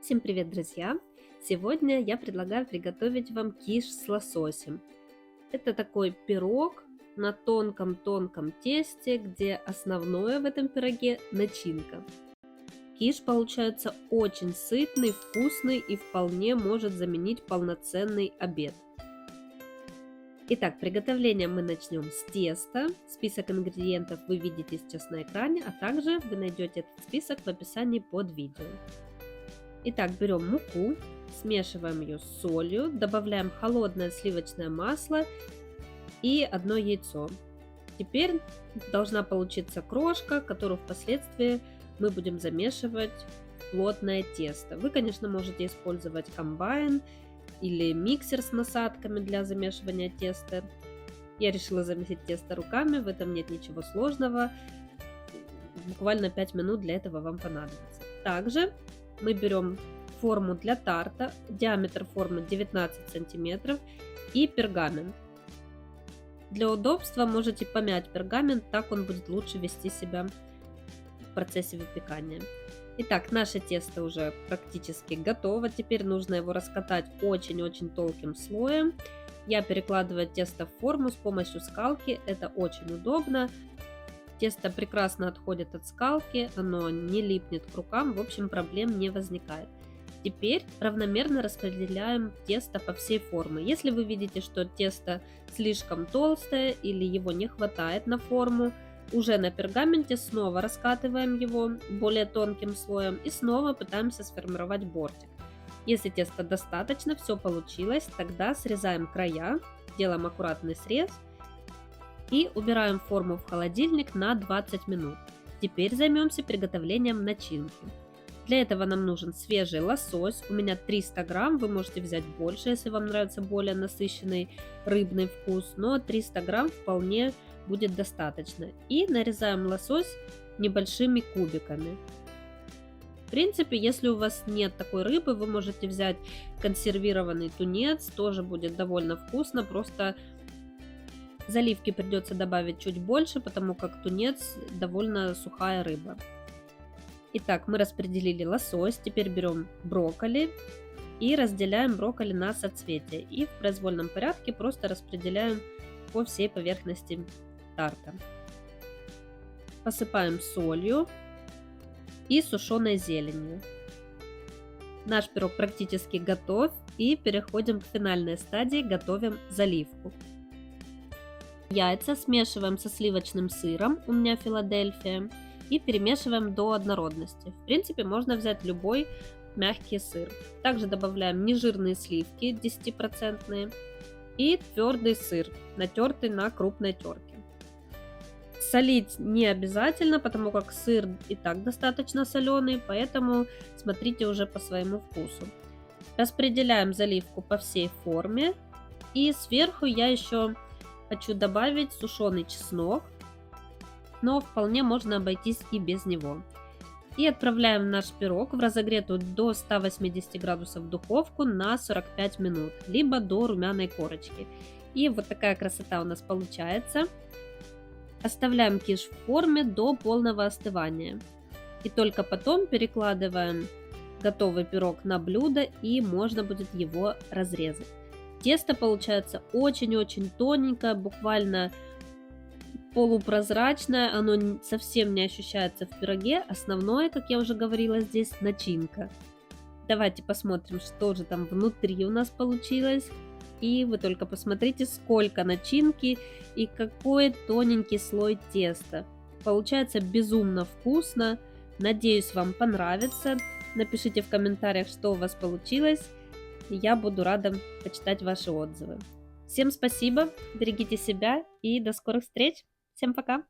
Всем привет, друзья! Сегодня я предлагаю приготовить вам киш с лососем. Это такой пирог на тонком-тонком тесте, где основное в этом пироге начинка. Киш получается очень сытный, вкусный и вполне может заменить полноценный обед. Итак, приготовление мы начнем с теста. Список ингредиентов вы видите сейчас на экране, а также вы найдете этот список в описании под видео. Итак, берем муку, смешиваем ее с солью, добавляем холодное сливочное масло и одно яйцо. Теперь должна получиться крошка, которую впоследствии мы будем замешивать в плотное тесто. Вы, конечно, можете использовать комбайн или миксер с насадками для замешивания теста. Я решила замесить тесто руками, в этом нет ничего сложного. Буквально 5 минут для этого вам понадобится. Также мы берем форму для тарта, диаметр формы 19 сантиметров и пергамент. Для удобства можете помять пергамент, так он будет лучше вести себя в процессе выпекания. Итак, наше тесто уже практически готово, теперь нужно его раскатать очень-очень тонким слоем. Я перекладываю тесто в форму с помощью скалки, это очень удобно. Тесто прекрасно отходит от скалки, оно не липнет к рукам, в общем, проблем не возникает. Теперь равномерно распределяем тесто по всей форме. Если вы видите, что тесто слишком толстое или его не хватает на форму, уже на пергаменте снова раскатываем его более тонким слоем и снова пытаемся сформировать бортик. Если теста достаточно, все получилось, тогда срезаем края, делаем аккуратный срез и убираем форму в холодильник на 20 минут. Теперь займемся приготовлением начинки. Для этого нам нужен свежий лосось, у меня 300 грамм, вы можете взять больше, если вам нравится более насыщенный рыбный вкус, но 300 грамм вполне будет достаточно. И нарезаем лосось небольшими кубиками. В принципе, если у вас нет такой рыбы, вы можете взять консервированный тунец, тоже будет довольно вкусно, просто заливки придется добавить чуть больше, потому как тунец довольно сухая рыба. Итак, мы распределили лосось, теперь берем брокколи и разделяем брокколи на соцветия. И в произвольном порядке просто распределяем по всей поверхности тарта. Посыпаем солью и сушеной зеленью. Наш пирог практически готов, и переходим к финальной стадии, готовим заливку. Яйца смешиваем со сливочным сыром, у меня Филадельфия, и перемешиваем до однородности. В принципе, можно взять любой мягкий сыр. Также добавляем нежирные сливки 10% и твердый сыр, натертый на крупной терке. Солить не обязательно, потому как сыр и так достаточно соленый, поэтому смотрите уже по своему вкусу. Распределяем заливку по всей форме, и сверху я еще хочу добавить сушеный чеснок, но вполне можно обойтись и без него. И отправляем наш пирог в разогретую до 180 градусов духовку на 45 минут, либо до румяной корочки. И вот такая красота у нас получается. Оставляем киш в форме до полного остывания. И только потом перекладываем готовый пирог на блюдо, и можно будет его разрезать. Тесто получается очень-очень тоненькое, буквально полупрозрачное, оно совсем не ощущается в пироге. Основное, как я уже говорила, здесь начинка. Давайте посмотрим, что же там внутри у нас получилось. И вы только посмотрите, сколько начинки и какой тоненький слой теста. Получается безумно вкусно. Надеюсь, вам понравится. Напишите в комментариях, что у вас получилось. Я буду рада почитать ваши отзывы. Всем спасибо, берегите себя и до скорых встреч. Всем пока!